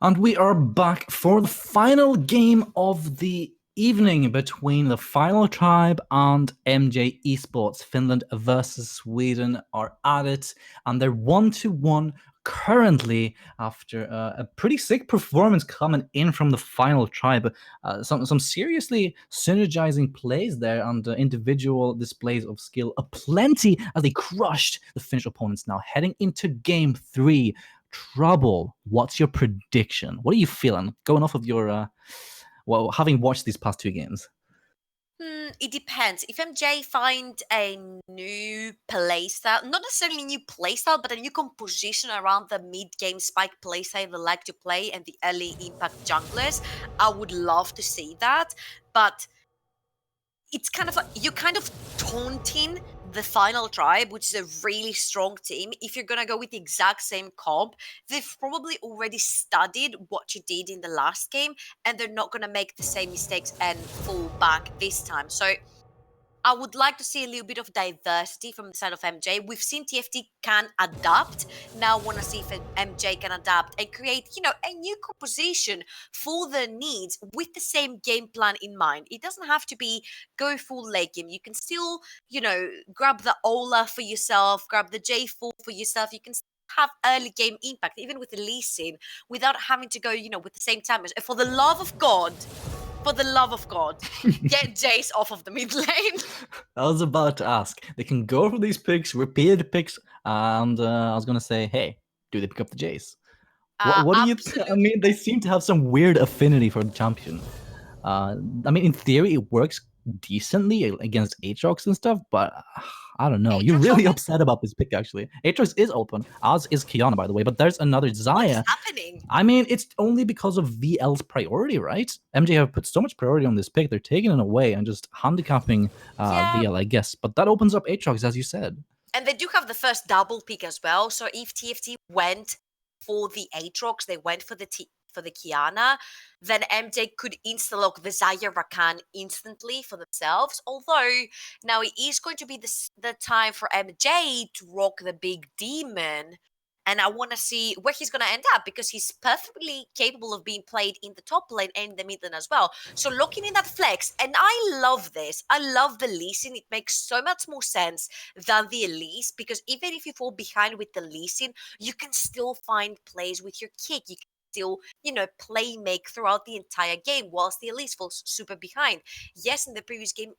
And we are back for the final game of the evening between the Final Tribe and MJ-Esports. Finland versus Sweden are at it, and they're 1-1 currently after a pretty sick performance coming in from the Final Tribe. Some seriously synergizing plays there and individual displays of skill aplenty as they crushed the Finnish opponents. Now heading into Game 3. Trouble, what's your prediction? What are you feeling going off of your, having watched these past two games? It depends. If MJ find a new playstyle, not necessarily new playstyle, but a new composition around the mid-game spike playstyle they like to play and the early impact junglers, I would love to see that. But it's kind of like you're kind of taunting the Final Tribe, which is a really strong team. If you're gonna go with the exact same comp, they've probably already studied what you did in the last game, and they're not gonna make the same mistakes and fall back this time. So I would like to see a little bit of diversity from the side of MJ. We've seen TFT can adapt. Now I want to see if MJ can adapt and create, a new composition for their needs with the same game plan in mind. It doesn't have to be go full late game. You can still, grab the Ola for yourself, grab the J4 for yourself. You can have early game impact, even with the Lee Sin, without having to go, with the same damage. And for the love of God, get Jace off of the mid lane. I was about to ask. They can go for these picks, repeated picks, and I was going to say, hey, do they pick up the Jace? What do you I mean, they seem to have some weird affinity for the champion. In theory, it works decently against Aatrox and stuff, but I don't know. You're really upset about this pick, actually. Aatrox is open, as is Kiana, by the way, but there's another Xayah. What's happening? It's only because of VL's priority, right? MJ have put so much priority on this pick, they're taking it away and just handicapping VL, I guess. But that opens up Aatrox, as you said. And they do have the first double pick as well, so if TFT went for the Aatrox, they went for the Kiana, then MJ could insta-lock the Xayah Rakan instantly for themselves. Although, now it is going to be the time for MJ to rock the big demon. And I want to see where he's going to end up because he's perfectly capable of being played in the top lane and in the mid lane as well. So locking in that flex, and I love this. I love the Lee Sin. It makes so much more sense than the Elise because even if you fall behind with the Lee Sin, you can still find plays with your kick. You can still, play make throughout the entire game whilst the Elise falls super behind. Yes, in the previous game,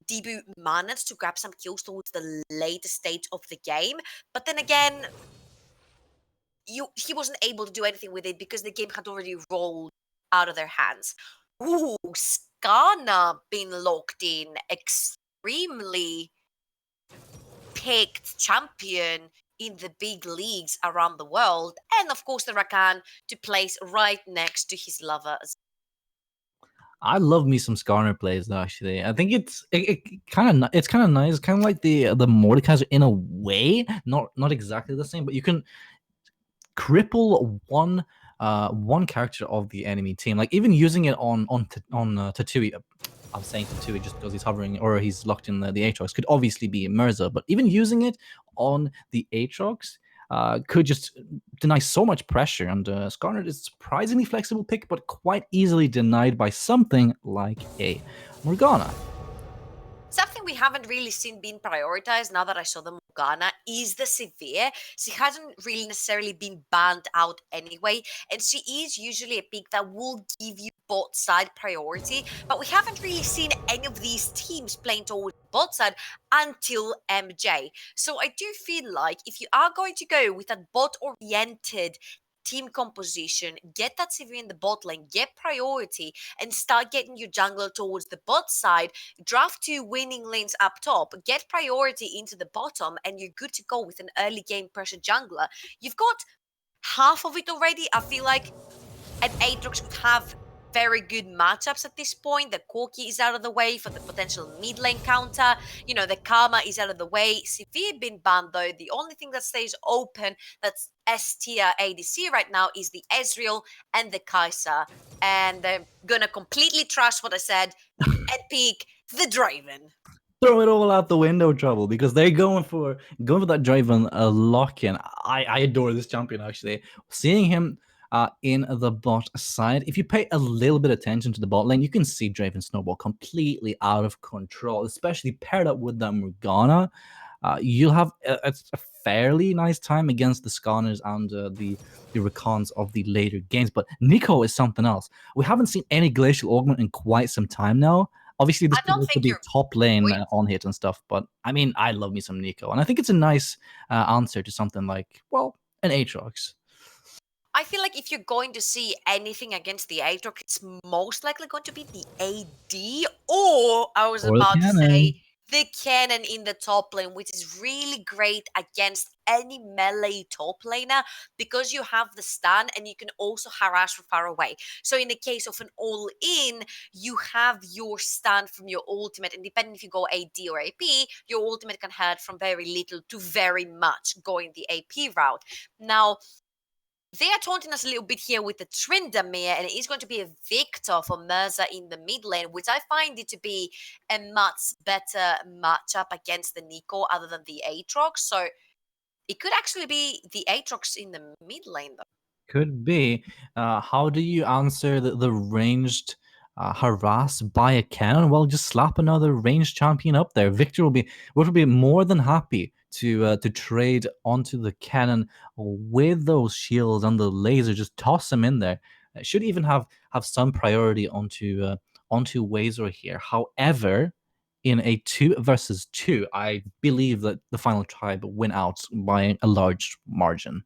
Debu managed to grab some kills towards the later stage of the game. But then again, he wasn't able to do anything with it because the game had already rolled out of their hands. Ooh, Skarner being locked in. Extremely picked champion in the big leagues around the world. And of course the Rakan to place right next to his lover. I love me some Skarner plays though, actually. I think it's kind of nice. It's kind of like the Mordekaiser in a way, not exactly the same, but you can cripple one character of the enemy team. Like even using it on Tatui. I'm saying Tatui just because he's hovering or he's locked in the Aatrox. Could obviously be Mirza, but even using it on the Aatrox could just deny so much pressure. And Skarner is a surprisingly flexible pick, but quite easily denied by something like a Morgana. Something we haven't really seen being prioritized now that I saw the Morgana is the Severe. She hasn't really necessarily been banned out anyway, and she is usually a pick that will give you bot side priority, but we haven't really seen any of these teams playing towards bot side until MJ. So I do feel like if you are going to go with that bot-oriented team composition, get that CV in the bot lane, get priority, and start getting your jungler towards the bot side, draft 2 winning lanes up top, get priority into the bottom, and you're good to go with an early game pressure jungler. You've got half of it already. I feel like an Aatrox would have very good matchups at this point. The Corki is out of the way for the potential mid lane counter. The Karma is out of the way. Severe been banned though. The only thing that stays open that's S tier ADC right now is the Ezreal and the Kai'Sa. And they're gonna completely trash what I said and pick the Draven. Throw it all out the window, Trouble, because they're going for that Draven lock-in. I adore this champion, actually. Seeing him in the bot side. If you pay a little bit of attention to the bot lane, you can see Draven Snowball completely out of control, especially paired up with that Morgana. You'll have a fairly nice time against the Scanners and the Rakans of the later games. But Nico is something else. We haven't seen any Glacial Augment in quite some time now. Obviously, this I could don't also think be you're top lane right. on hit and stuff, but I mean, I love me some Nico, and I think it's a nice answer to something like, well, an Aatrox. I feel like if you're going to see anything against the Aatrox, it's most likely going to be the AD, or I was Or the about to say cannon. the cannon in the top lane, which is really great against any melee top laner because you have the stun and you can also harass from far away. So in the case of an all-in, you have your stun from your ultimate, and depending if you go AD or AP, your ultimate can hurt from very little to very much going the AP route. Now, they are taunting us a little bit here with the Tryndamere, and it is going to be a Victor for Mirza in the mid lane, which I find it to be a much better matchup against the Nico other than the Aatrox. So it could actually be the Aatrox in the mid lane, though. Could be. How do you answer the ranged harass by a cannon? Well, just slap another ranged champion up there. Victor will be more than happy to trade onto the cannon with those shields and the laser. Just toss them in there. Should even have some priority onto Wazer here. However, in a 2 versus 2, I believe that the final tribe win out by a large margin.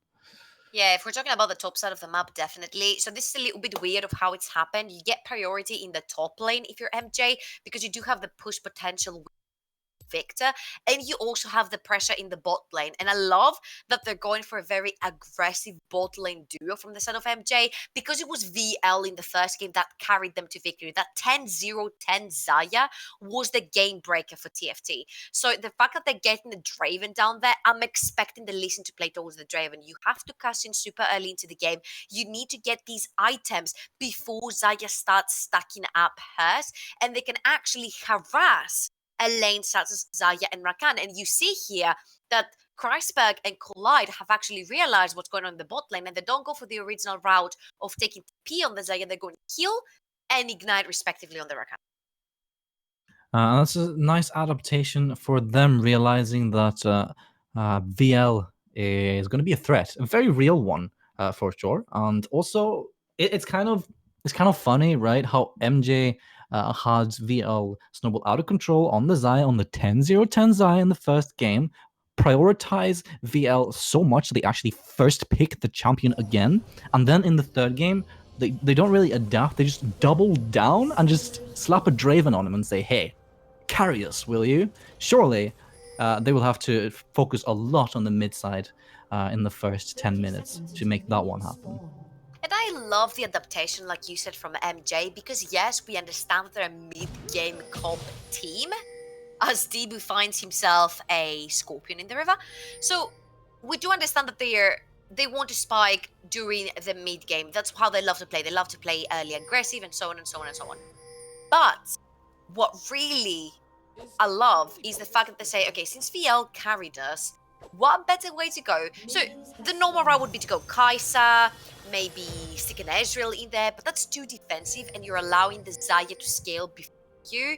Yeah, if we're talking about the top side of the map, definitely. So this is a little bit weird of how it's happened. You get priority in the top lane if you're MJ because you do have the push potential Victor, and you also have the pressure in the bot lane. And I love that they're going for a very aggressive bot lane duo from the side of MJ because it was VL in the first game that carried them to victory. That 10-0-10 Zaya was the game breaker for TFT. So the fact that they're getting the Draven down there, I'm expecting the Lee Sin to play towards the Draven. You have to cast in super early into the game. You need to get these items before Zaya starts stacking up hers, and they can actually harass a lane such as Zaya and Rakan. And you see here that Kreisberg and Collide have actually realized what's going on in the bot lane, and they don't go for the original route of taking P on the Zaya. They're going to kill and ignite respectively on the Rakan. That's a nice adaptation for them, realizing that VL is going to be a threat, a very real one for sure. And also, it's kind of funny, right? How MJ had VL snowball out of control on the Zai on the 10-0-10 Zai in the first game. Prioritize VL so much that they actually first pick the champion again, and then in the third game they don't really adapt. They just double down and just slap a Draven on him and say, "Hey, carry us, will you?" Surely they will have to focus a lot on the mid side in the first 10 minutes to make that one happen. And I love the adaptation, like you said, from MJ, because yes, we understand that they're a mid-game comp team, as Debu finds himself a Scorpion in the river. So we do understand that they want to spike during the mid game. That's how they love to play. They love to play early aggressive and so on and so on and so on. But what really I love is the fact that they say, okay, since VL carried us, what better way to go? So the normal route would be to go Kai'Sa, maybe stick an Ezreal in there, but that's too defensive and you're allowing the Zaya to scale before you.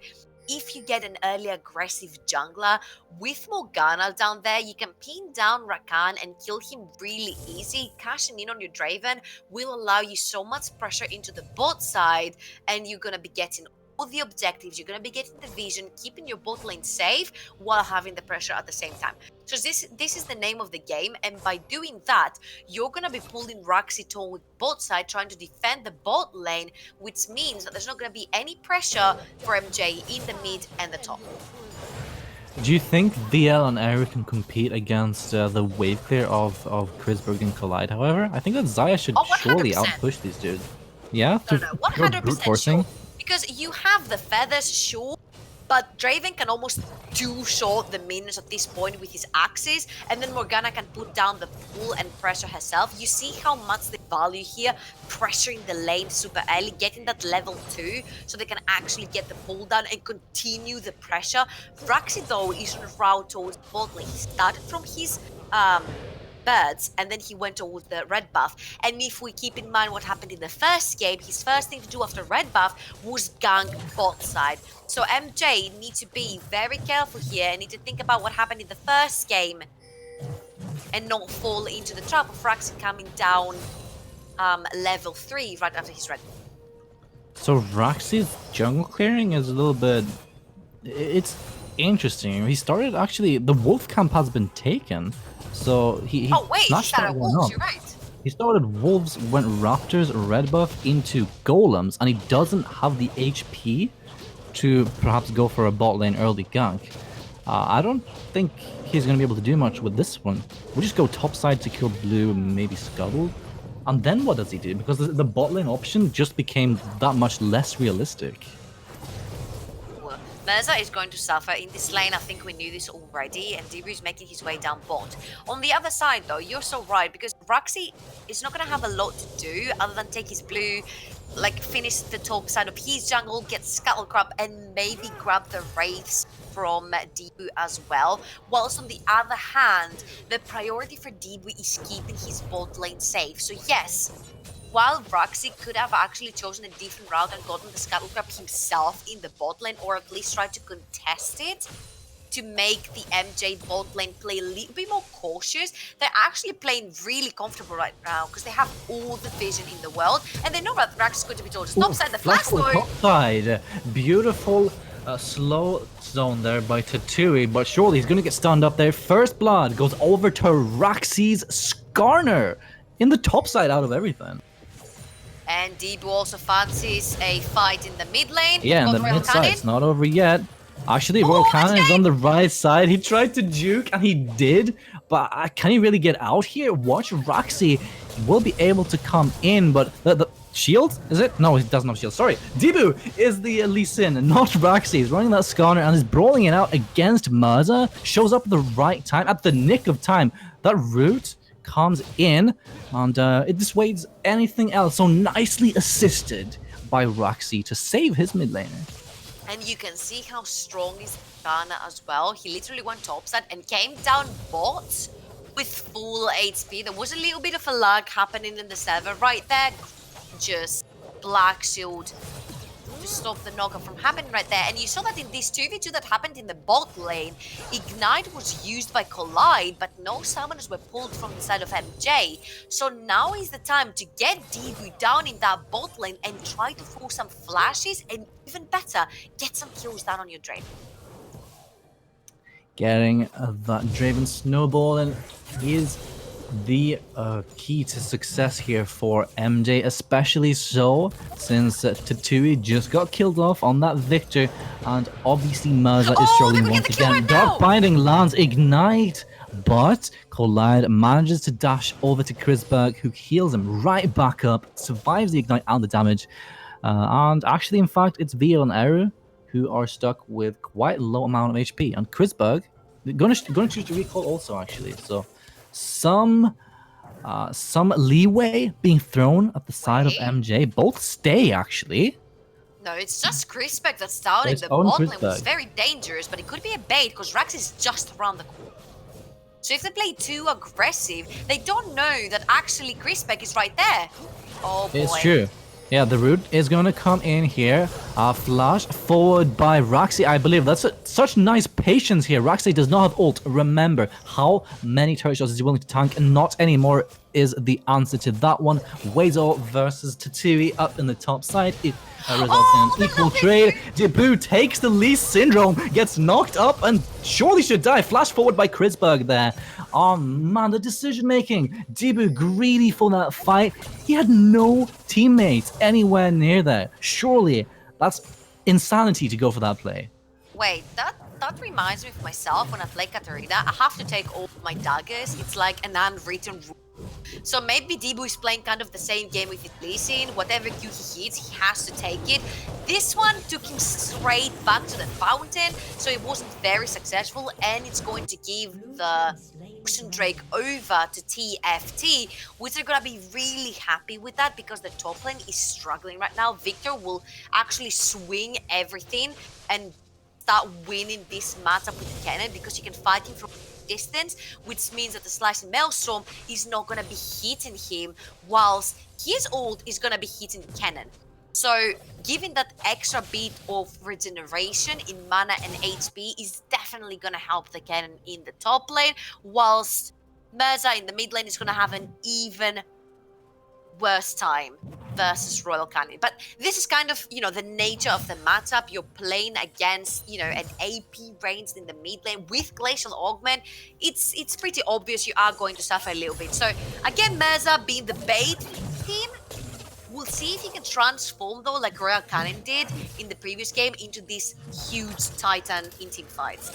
If you get an early aggressive jungler with Morgana down there, you can pin down Rakan and kill him really easy. Cashing in on your Draven will allow you so much pressure into the bot side, and you're going to be getting all the objectives, you're going to be getting the vision, keeping your bot lane safe while having the pressure at the same time. So this is the name of the game, and by doing that, you're going to be pulling Raxi toward bot side, trying to defend the bot lane, which means that there's not going to be any pressure for MJ in the mid and the top. Do you think VL and Eric can compete against the wave clear of Kreisberg and Collide? However, I think that Zaya should Oh, surely 100%. outpush these dudes. Yeah, No, through no, pure brute 100% forcing. sure. Because you have the feathers, sure, but Draven can almost two-shot the minions at this point with his axes, and then Morgana can put down the pull and pressure herself. You see how much they value here, pressuring the lane super early, getting that level 2, so they can actually get the pull down and continue the pressure. Raxi, though, is on a route towards bot lane. He started from his birds, and then he went towards the red buff. And if we keep in mind what happened in the first game, his first thing to do after red buff was gank bot side. So MJ needs to be very careful here and need to think about what happened in the first game and not fall into the trap of Raxi coming down level 3 right after his red. So Raxi's jungle clearing is a little bit... It's interesting. He started actually... The wolf camp has been taken. So he oh wait, he snatched started that one wolves, up. you're right. He started wolves, went raptors, red buff into golems, and he doesn't have the HP to perhaps go for a bot lane early gank. I don't think he's going to be able to do much with this one. We'll just go top side, secure blue, maybe scuttle. And then what does he do? Because the bot lane option just became that much less realistic. Mirza is going to suffer in this lane. I think we knew this already, and Debu is making his way down bot. On the other side, though, you're so right, because Raxi is not going to have a lot to do other than take his blue, like finish the top side of his jungle, get Scuttle Crab, and maybe grab the Wraiths from Debu as well. Whilst on the other hand, the priority for Debu is keeping his bot lane safe. So yes, while Raxi could have actually chosen a different route and gotten the Scuttle Crab himself in the bot lane, or at least tried to contest it to make the MJ bot lane play a little bit more cautious, they're actually playing really comfortable right now because they have all the vision in the world and they know that Rax is going to be told to top side the flash though. Top side, beautiful slow zone there by Tatui, but surely he's going to get stunned up there. First blood goes over to Raxi's Skarner in the top side out of everything. And Debu also fancies a fight in the mid lane. Yeah, in the mid side, it's not over yet. Actually, Royal Cannon is on the right side. He tried to juke, and he did, but can he really get out here? Watch Raxi. He will be able to come in, but the shield, is it? No, he doesn't have shield. Sorry. Debu is the Lee Sin, not Raxi. He's running that Skarner and is brawling it out against Mirza. Shows up at the right time, at the nick of time. That root comes in, and it dissuades anything else. So nicely assisted by Raxi to save his mid laner. And you can see how strong is Ghana as well. He literally went topside and came down bot with full HP. There was a little bit of a lag happening in the server right there. Just Black Shield to stop the knockup from happening right there. And you saw that in this 2v2 that happened in the bot lane. Ignite was used by Collide, but no summoners were pulled from the side of MJ. So now is the time to get Debu down in that bot lane and try to force some flashes, and even better, get some kills down on your Draven. Getting that Draven snowballing is the key to success here for MJ, especially so since Tatui just got killed off on that Victor, and obviously Mirza is struggling once again. Dark Binding lands Ignite, but Collide manages to dash over to Krisberg, who heals him right back up, survives the Ignite and the damage, and actually, in fact, it's Vio and Eru who are stuck with quite a low amount of HP, and Krisberg gonna choose to recall also, actually, so some leeway being thrown at the side of MJ. Both stay, actually. No, it's just Krisberg that's down in the bot lane, which is very dangerous, but it could be a bait because Rax is just around the corner. So if they play too aggressive, they don't know that actually Krisberg is right there. Oh boy. It's true. Yeah, the root is going to come in here. Flash forward by Raxi, I believe. That's such nice patience here. Raxi does not have ult. Remember, how many turret shots is he willing to tank? And not anymore is the answer to that one. Wezo versus Tatui up in the top side. It results in an equal trade. Debu takes the Lee Syndrome, gets knocked up, and surely should die. Flash forward by Krisberg there. Oh man, the decision making. Debu greedy for that fight. He had no teammates anywhere near there. Surely that's insanity to go for that play. Wait, that reminds me of myself when I play Katarina. I have to take all of my daggers. It's like an unwritten rule. So maybe Debu is playing kind of the same game with his Lee Sin. Whatever Q he hits, he has to take it. This one took him straight back to the fountain, so it wasn't very successful, and it's going to give the Ocean Drake over to TFT, which they're gonna be really happy with that because the top lane is struggling right now. Victor will actually swing everything and start winning this matchup with Cannon because you can fight him from distance, which means that the Slicing Maelstrom is not going to be hitting him, whilst his ult is going to be hitting the cannon. So giving that extra bit of regeneration in mana and HP is definitely going to help the cannon in the top lane, whilst Mirza in the mid lane is going to have an even worse time versus Royal Cannon. But this is kind of, the nature of the matchup. You're playing against, an AP ranged in the mid lane with Glacial Augment. It's pretty obvious you are going to suffer a little bit. So again, Mirza being the bait team. We'll see if he can transform, though, like Royal Cannon did in the previous game, into this huge Titan in team fights.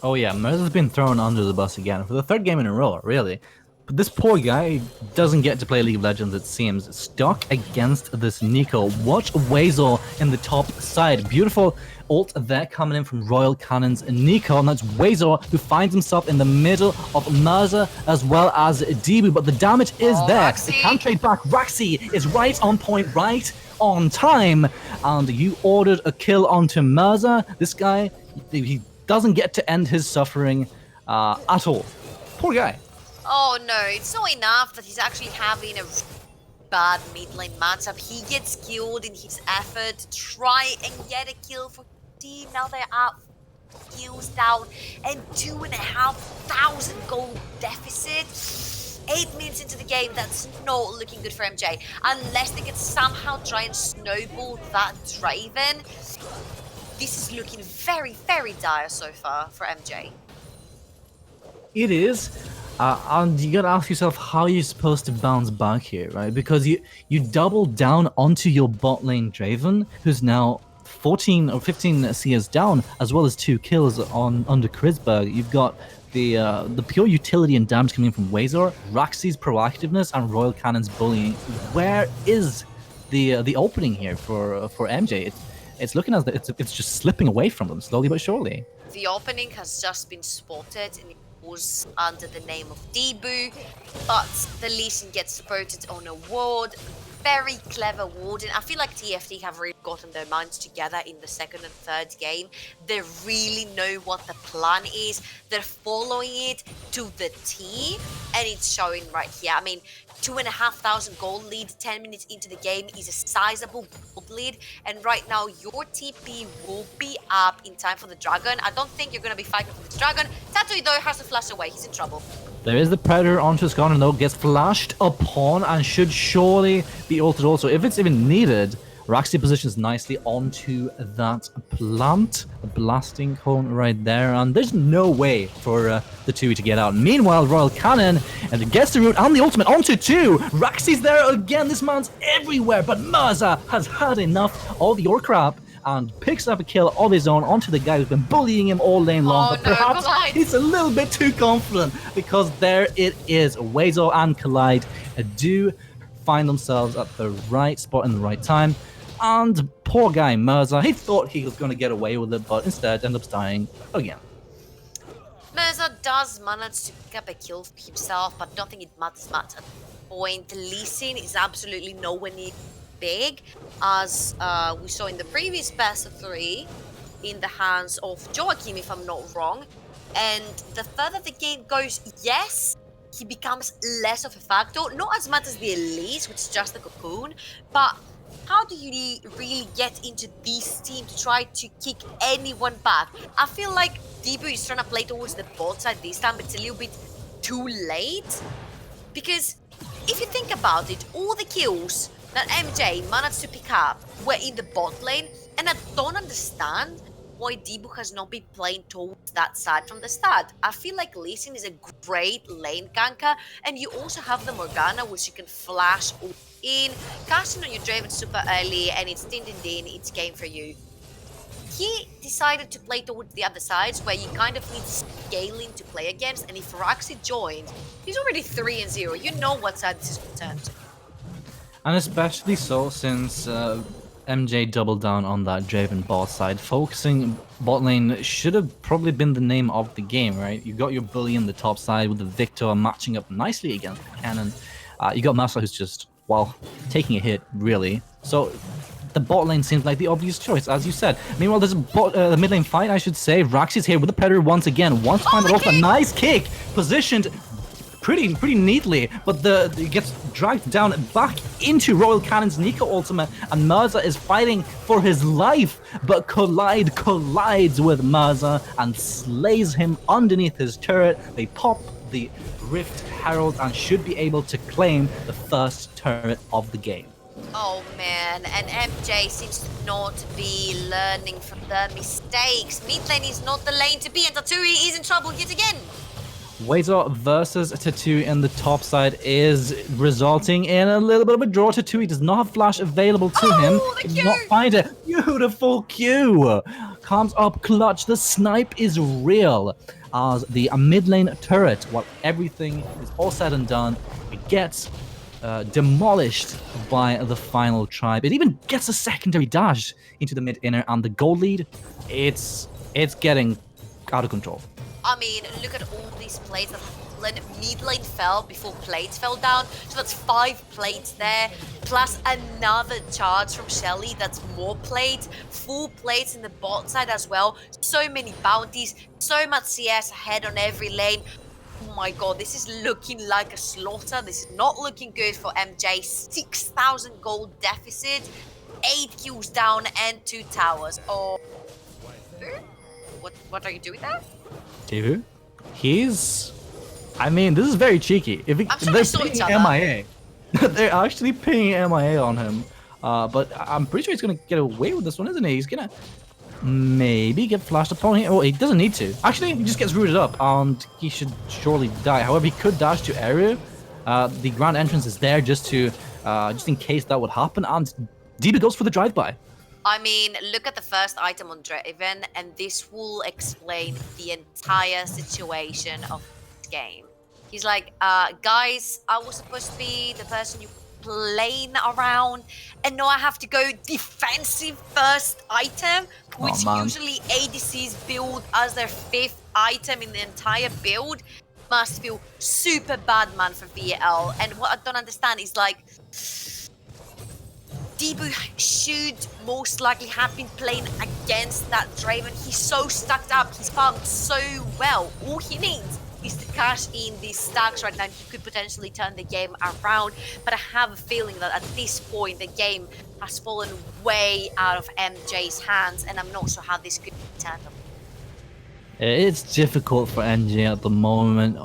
Oh yeah, Mirza's been thrown under the bus again for the third game in a row, really. But this poor guy doesn't get to play League of Legends, it seems. Stuck against this Nico. Watch Wazel in the top side. Beautiful ult there coming in from Royal Cannon's Nico. And that's Wazel who finds himself in the middle of Mirza as well as Debu. But the damage is there. Raxi. They can't trade back. Raxi is right on point, right on time. And you ordered a kill onto Mirza. This guy, he doesn't get to end his suffering at all. Poor guy. Oh no, it's not enough that he's actually having a bad mid lane matchup. He gets killed in his effort to try and get a kill for the team. Now they're up, kills down, and 2,500 gold deficit. 8 minutes into the game, that's not looking good for MJ. Unless they can somehow try and snowball that Draven. This is looking very, very dire so far for MJ. It is. And you gotta ask yourself how you're supposed to bounce back here, right? Because you double down onto your bot lane Draven, who's now 14 or 15 CS down, as well as 2 kills under Krisberg. You've got the pure utility and damage coming in from Wazor, Raxi's proactiveness, and Royal Cannon's bullying. Where is the opening here for MJ? It's looking as though it's just slipping away from them slowly but surely. The opening has just been spotted and was under the name of Debu, but the Lee Sin gets spotted on a ward. Very clever warding. I feel like TFT have really gotten their minds together in the second and third game. They really know what the plan is. They're following it to the T, and it's showing right here. I mean, 2,500 gold lead 10 minutes into the game is a sizable gold lead, and right now your TP will be up in time for the dragon. I don't think you're going to be fighting for the dragon. Tatui though has to flash away. He's in trouble. There is the Predator onto his gun, and though gets flashed upon and should surely be ulted also. If it's even needed, Raxi positions nicely onto that plant. A blasting cone right there, and there's no way for the 2 to get out. Meanwhile, Royal Cannon and gets the root and the ultimate onto 2. Raxi's there again. This man's everywhere, but Mirza has had enough of your crap and picks up a kill of his own onto the guy who's been bullying him all lane long. But perhaps he's a little bit too confident, because there it is. Wazo and Collide do find themselves at the right spot in the right time. And poor guy Mirza, he thought he was going to get away with it, but instead ends up dying again. Mirza does manage to pick up a kill for himself, but I don't think it matters much at this point. Lee Sin is absolutely nowhere near big, as we saw in the previous best of 3 in the hands of Joachim, if I'm not wrong. And the further the game goes, yes, he becomes less of a factor, not as much as the Elise, which is just the cocoon, but how do you really get into this team to try to kick anyone back? I feel like Debu is trying to play towards the bot side this time, but it's a little bit too late. Because if you think about it, all the kills that MJ managed to pick up were in the bot lane, and I don't understand why Debu has not been playing towards that side from the start. I feel like Lee Sin is a great lane ganker, and you also have the Morgana, which you can flash in, casting on your Draven super early, and it's din, it's game for you. He decided to play towards the other sides, where you kind of need scaling to play against, and if Raxi joined, he's already 3-0. You know what side this is returned to. And especially so since MJ doubled down on that Draven bot side. Focusing bot lane should have probably been the name of the game, right? You got your bully in the top side with the Victor matching up nicely against the Cannon. You got Massa, who's just, well, taking a hit, really. So the bot lane seems like the obvious choice, as you said. Meanwhile, there's a mid lane fight, I should say. Raxi's here with the Predator once again. Wants to find it off. A nice kick, positioned pretty neatly, but it gets dragged down back into Royal Cannon's Nico ultimate, and Mirza is fighting for his life, but collides with Mirza and slays him underneath his turret. They pop the Rift Herald and should be able to claim the first turret of the game. Oh man, and MJ seems to not be learning from their mistakes. Mid lane is not the lane to be, and Taturi is in trouble yet again. Wazer versus Tatui in the top side is resulting in a little bit of a draw. Tatui does not have flash available to him. The Does not find it. Beautiful Q. Comes up clutch. The snipe is real. As the mid lane turret, while everything is all said and done, it gets demolished by the final tribe. It even gets a secondary dash into the mid inner, and the gold lead, it's getting out of control. I mean, look at all these plates that mid lane fell before plates fell down. So that's 5 plates there, plus another charge from Shelly. That's more plates, 4 plates in the bot side as well. So many bounties, so much CS ahead on every lane. Oh my god, this is looking like a slaughter. This is not looking good for MJ. 6,000 gold deficit, 8 kills down, and 2 towers. Oh, what are you doing there? Tihu? I mean, this is very cheeky. They're pinging MIA. They're actually pinging MIA on him. But I'm pretty sure he's gonna get away with this one, isn't he? He's gonna maybe get flashed upon here. Oh, he doesn't need to. Actually, he just gets rooted up, and he should surely die. However, he could dash to area. The grand entrance is there just in case that would happen, and DB goes for the drive-by. I mean, look at the first item on Draven, and this will explain the entire situation of this game. He's like, guys, I was supposed to be the person you playing around, and now I have to go defensive first item, which usually ADCs build as their 5th item in the entire build. Must feel super bad, man, for VL. And what I don't understand is like, Debu should most likely have been playing against that Draven. He's so stacked up, he's farmed so well. All he needs is to cash in these stacks right now. He could potentially turn the game around, but I have a feeling that at this point the game has fallen way out of MJ's hands, and I'm not sure how this could be turned up. It's difficult for NJ at the moment.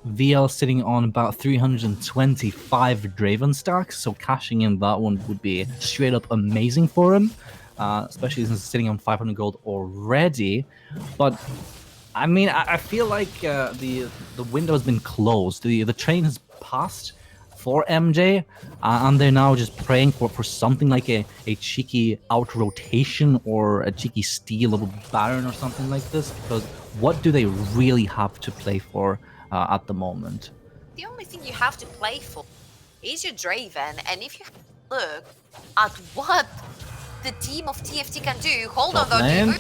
VL sitting on about 325 Draven stacks, so cashing in that one would be straight up amazing for him, especially since he's sitting on 500 gold already. But I mean, I feel like the window has been closed. The train has passed for MJ, and they're now just praying for something like a cheeky out rotation or a cheeky steal of a Baron or something like this, because what do they really have to play for at the moment? The only thing you have to play for is your Draven, and if you look at what the team of TFT can do, hold on though, Debu.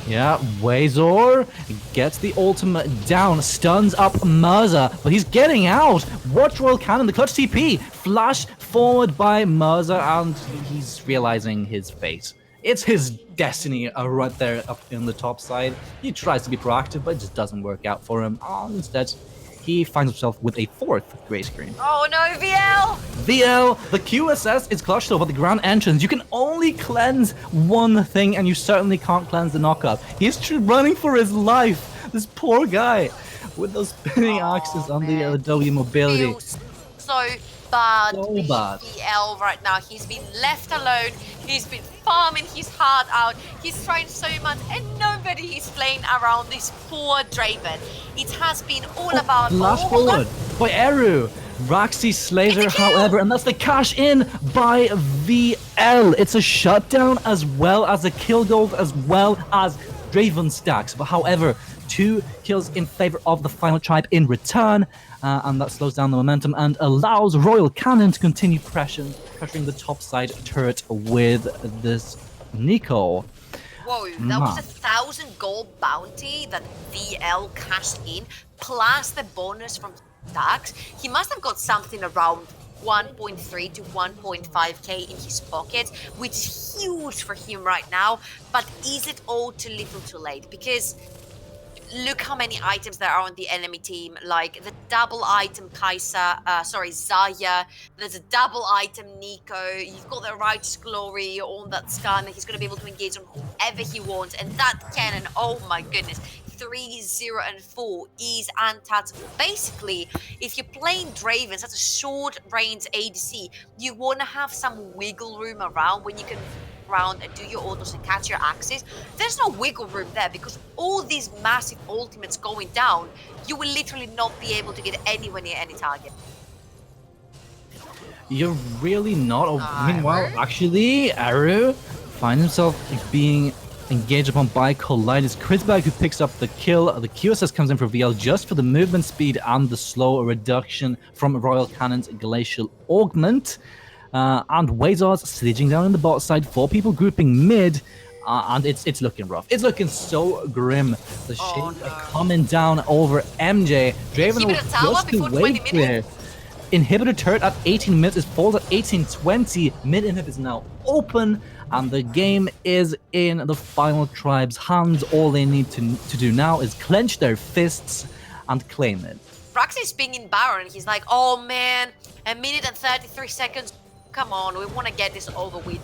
Yeah, Wazor gets the ultimate down, stuns up Mirza, but he's getting out. Watch Royal Cannon, the clutch TP, flash forward by Mirza, and he's realizing his fate. It's his destiny right there up in the top side. He tries to be proactive, but it just doesn't work out for him. Instead, he finds himself with a 4th gray screen. Oh no, VL! VL, the QSS is clutched over the grand entrance. You can only cleanse one thing, and you certainly can't cleanse the knockup. He's running for his life. This poor guy with those spinning axes on the W mobility. Feels so bad. So bad. VL right now. He's been left alone. He's been farming his heart out. He's trying so much, and nobody is playing around this poor Draven. It has been all about... Flash forward by Eru. Raxi slays her, however, and that's the cash in by VL. It's a shutdown as well as a kill gold as well as Draven stacks. But however, 2 kills in favor of the final tribe in return, and that slows down the momentum and allows Royal Cannon to continue pressuring the top side turret with this Nico. Whoa, that was 1,000 gold bounty that VL cashed in, plus the bonus from stacks. He must have got something around 1.3 to 1.5k in his pocket, which is huge for him right now. But is it all too little too late? Because look how many items there are on the enemy team, like the double item Zaya, there's a double item Nico, you've got the Righteous Glory on that scan, he's going to be able to engage on whoever he wants, and that cannon, oh my goodness, 3, 0, and 4 is untouchable. Basically, if you're playing Draven, such a short-range ADC, you want to have some wiggle room around when you can around and do your autos and catch your axes. There's no wiggle room there because all these massive ultimates going down, you will literally not be able to get anywhere near any target. You're really not. Meanwhile, actually, Aru finds himself being engaged upon by Collidus. Kritzberg, who picks up the kill. The QSS comes in for VL just for the movement speed and the slow reduction from Royal Cannon's Glacial Augment. And Wazar's sieging down in the bot side, 4 people grouping mid, and it's looking rough. It's looking so grim. The shades are coming down over MJ. Draven will just to wait there. Inhibitor turret at 18 minutes, it falls at 18:20. Mid inhib is now open, and the game is in the final tribe's hands. All they need to do now is clench their fists and claim it. Praxis being in Baron, he's like, oh man, 1 minute and 33 seconds. Come on, we want to get this over with.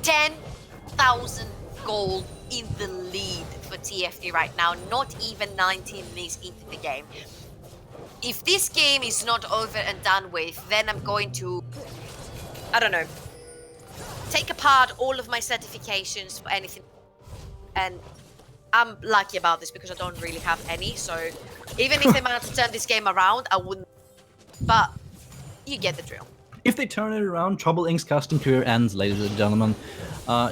10,000 gold in the lead for TFT right now, not even 19 minutes into the game. If this game is not over and done with, then I'm going to, I don't know, take apart all of my certifications for anything. And I'm lucky about this because I don't really have any, so even if they manage to turn this game around, I wouldn't. But you get the drill. If they turn it around, Trouble Inc.'s casting career ends, ladies and gentlemen.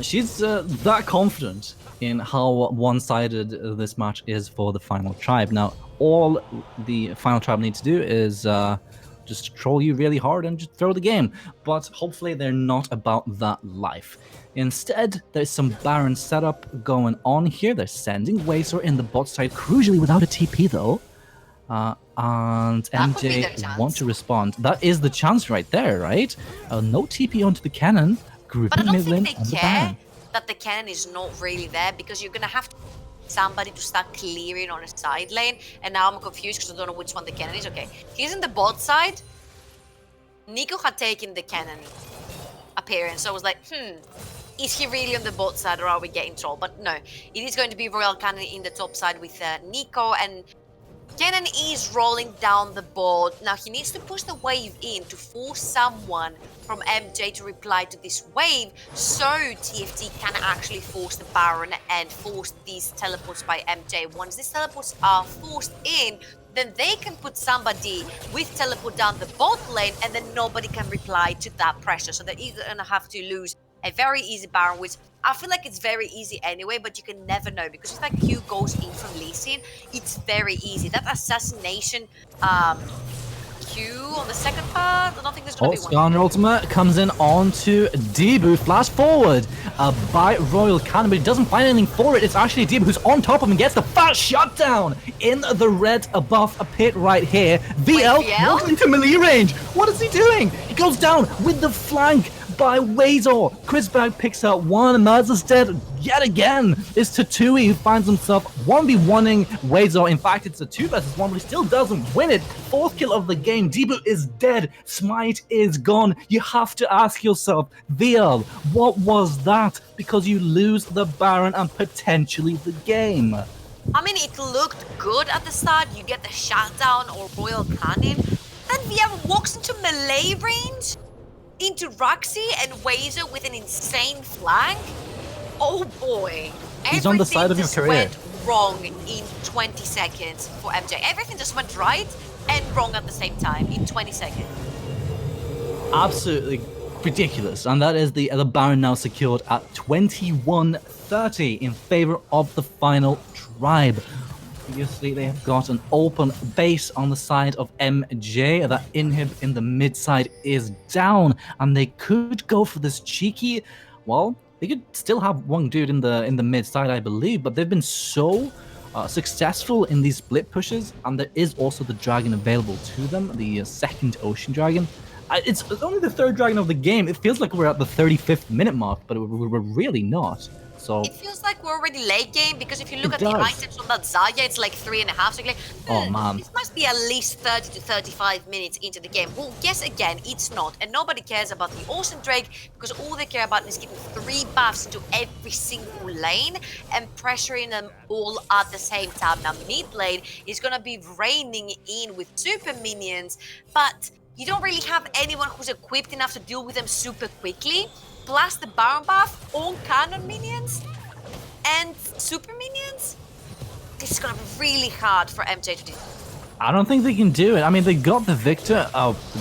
She's that confident in how one-sided this match is for the final tribe. Now, all the final tribe needs to do is just troll you really hard and just throw the game. But hopefully they're not about that life. Instead, there's some Baron setup going on here. They're sending Wazer in the bot side, crucially without a TP though. And MJ want to respond. That is the chance right there, right? No TP onto the cannon. But I don't think they care that the cannon is not really there because you're gonna have somebody to start clearing on a side lane. And now I'm confused because I don't know which one the cannon is. Okay, he's in the bot side. Nico had taken the cannon appearance, so I was like, is he really on the bot side or are we getting trolled? But no, it is going to be Royal Cannon in the top side with Nico, and Cannon is rolling down the board. Now he needs to push the wave in to force someone from MJ to reply to this wave so TFT can actually force the Baron and force these teleports by MJ. Once these teleports are forced in, then they can put somebody with teleport down the bot lane and then nobody can reply to that pressure. So they're either going to have to lose a very easy Baron, which I feel like it's very easy anyway, but you can never know because it's like Q goes in from Lee Sin. It's very easy. That assassination Q on the second part, I don't think there's going to be one. Skarner Ultimate comes in onto Debu. Flash forward by Royal Cannon, but he doesn't find anything for it. It's actually Debu who's on top of him and gets the fast shutdown in the red above a pit right here. VL walks into melee range. What is he doing? He goes down with the flank by Wazor. Kritzberg picks out one. Merza's dead yet again. It's Tatui who finds himself 1v1ing Wazor. In fact, it's a 2 versus 1, but he still doesn't win it. 4th kill of the game. Debu is dead. Smite is gone. You have to ask yourself, VL, what was that? Because you lose the Baron and potentially the game. I mean, it looked good at the start. You get the shutdown or Royal Cannon. Then VL walks into melee range into Roxy and Wazer with an insane flank. Oh boy. He's on the side of your career. Went wrong in 20 seconds for MJ. Everything just went right and wrong at the same time in 20 seconds. Absolutely ridiculous. And that is the Baron now secured at 21-30 in favor of the final tribe. Obviously, they have got an open base on the side of MJ. That inhib in the mid side is down, and they could go for this cheeky. Well, they could still have one dude in the mid side, I believe, but they've been so successful in these split pushes, and there is also the dragon available to them, the second ocean dragon. It's only the third dragon of the game. It feels like we're at the 35th minute mark, but we're really not. So It feels like we're already late game because if you look it at the does. items on that Zarya, it's like 3.5. So you're like, Oh man. this must be at least 30 to 35 minutes into the game. Well, guess again, it's not. And nobody cares about the Ocean Drake because all they care about is getting 3 buffs into every single lane and pressuring them all at the same time. Now, mid lane is going to be raining in with super minions, but you don't really have anyone who's equipped enough to deal with them super quickly. Plus the Baron buff on cannon minions and super minions. This is gonna be really hard for MJ to do. I don't think they can do it. I mean, they got the Victor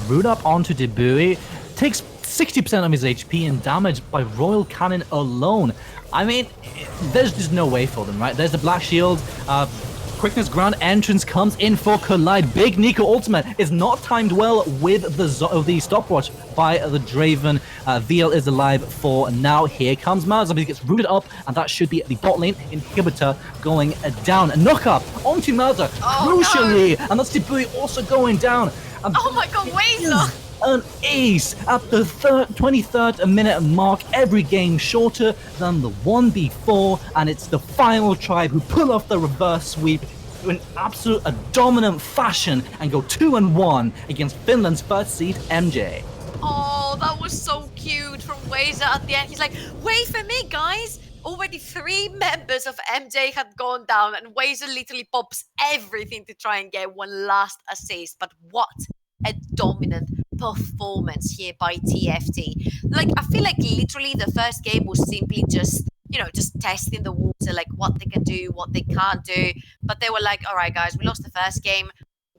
root up onto Debui, takes 60% of his HP and damage by Royal Cannon alone. I mean, there's just no way for them, right? There's the Black Shield. Quickness ground entrance comes in for Collide. Big Nico ultimate is not timed well with the stopwatch by the Draven. VL is alive for now. Here comes Mazza, but he gets rooted up, and that should be the bot lane inhibitor going down. A knock up onto Mazza, crucially, no. And that's Debui also going down. And oh my god, Wazer! An ace at the 23rd minute mark, every game shorter than the one before, and it's the final tribe who pull off the reverse sweep to an absolute dominant fashion and go 2-1 against Finland's first seed MJ. Oh, that was so cute from Wazer at the end. He's like, wait for me, guys. Already 3 members of MJ had gone down, and Wazer literally pops everything to try and get one last assist. But what a dominant performance here by TFT. Like, I feel like literally the first game was simply just, just testing the water, like what they can do, what they can't do. But they were like, all right, guys, we lost the first game.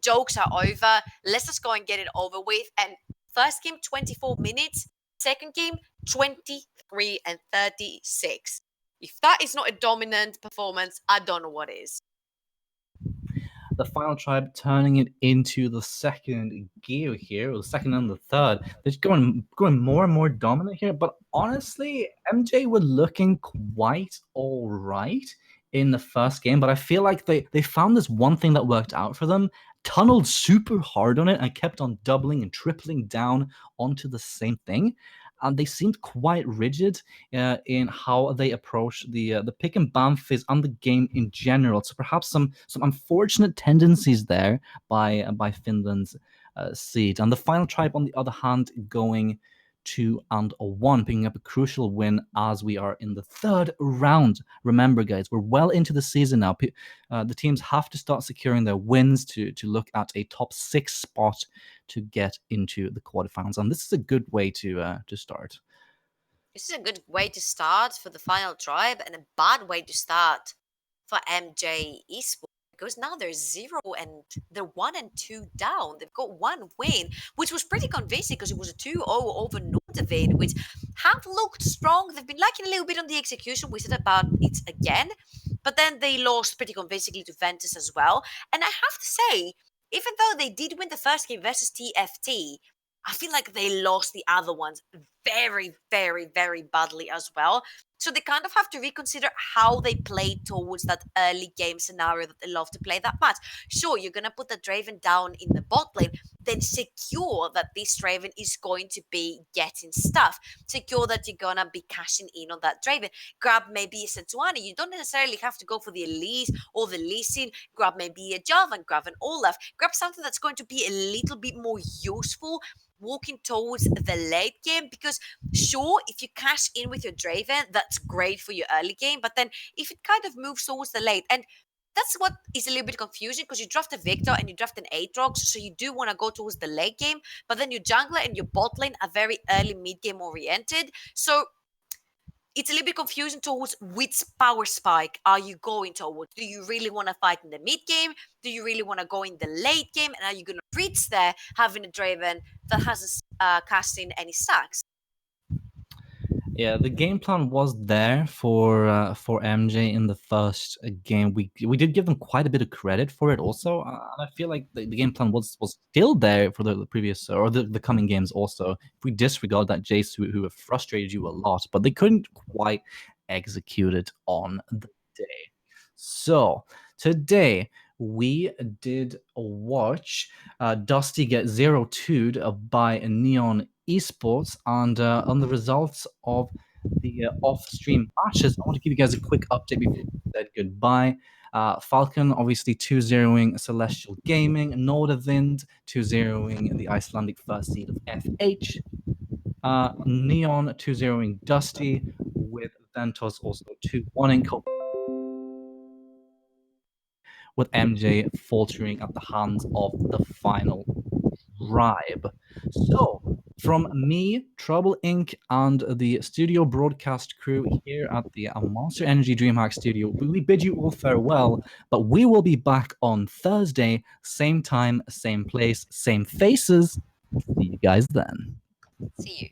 Jokes are over. Let's just go and get it over with. And first game, 24 minutes. Second game, 23 and 36. If that is not a dominant performance, I don't know what is. The final tribe turning it into the second gear here, or the second and the third. They're just going more and more dominant here. But honestly, MJ were looking quite all right in the first game. But I feel like they found this one thing that worked out for them, tunneled super hard on it, and kept on doubling and tripling down onto the same thing. And they seemed quite rigid in how they approach the pick and ban phase and the game in general. So perhaps some unfortunate tendencies there by Finland's seed. And the final tribe, on the other hand, going 2-1, picking up a crucial win as we are in the third round. Remember, guys, we're well into the season now. The teams have to start securing their wins to look at a top 6 spot to get into the quarterfinals, and this is a good way to start. This is a good way to start for the final tribe, and a bad way to start for MJ-Esports. Because now they're 0 and they're 1-2 down. They've got 1 win, which was pretty convincing because it was a 2-0 over Nordic, which have looked strong. They've been lacking a little bit on the execution. We said about it again, but then they lost pretty convincingly to Ventus as well. And I have to say, even though they did win the first game versus TFT, I feel like they lost the other ones very, very, very badly as well. So they kind of have to reconsider how they play towards that early game scenario that they love to play that much. Sure, you're going to put the Draven down in the bot lane, then secure that this Draven is going to be getting stuff. Secure that you're going to be cashing in on that Draven. Grab maybe a Sejuani. You don't necessarily have to go for the Elise or the Lee Sin. Grab maybe a Jarvan, grab an Olaf. Grab something that's going to be a little bit more useful walking towards the late game, because sure, if you cash in with your Draven, that's great for your early game, but then if it kind of moves towards the late, and that's what is a little bit confusing, because you draft a Victor and you draft an Aatrox, so you do want to go towards the late game, but then your jungler and your bot lane are very early mid-game oriented, so it's a little bit confusing towards which power spike are you going towards. Do you really want to fight in the mid game? Do you really want to go in the late game? And are you going to reach there having a Draven that hasn't cast in any stacks? Yeah, the game plan was there for MJ in the first game. We did give them quite a bit of credit for it also. And I feel like the game plan was still there for the previous or the coming games also. If we disregard that Jace who have frustrated you a lot, but they couldn't quite execute it on the day. So today we did watch Dusty get 0-2'd by Neon Esports, and on the results of the off-stream matches, I want to give you guys a quick update before we said goodbye. Falcon obviously 2-0ing Celestial Gaming, Nordavind 2-0ing the Icelandic first seed of FH, Neon 2-0ing Dusty, with Ventos also 2-1ing with MJ faltering at the hands of the final tribe. So, from me, Trouble Inc., and the studio broadcast crew here at the Monster Energy DreamHack Studio, we bid you all farewell, but we will be back on Thursday, same time, same place, same faces. See you guys then. See you.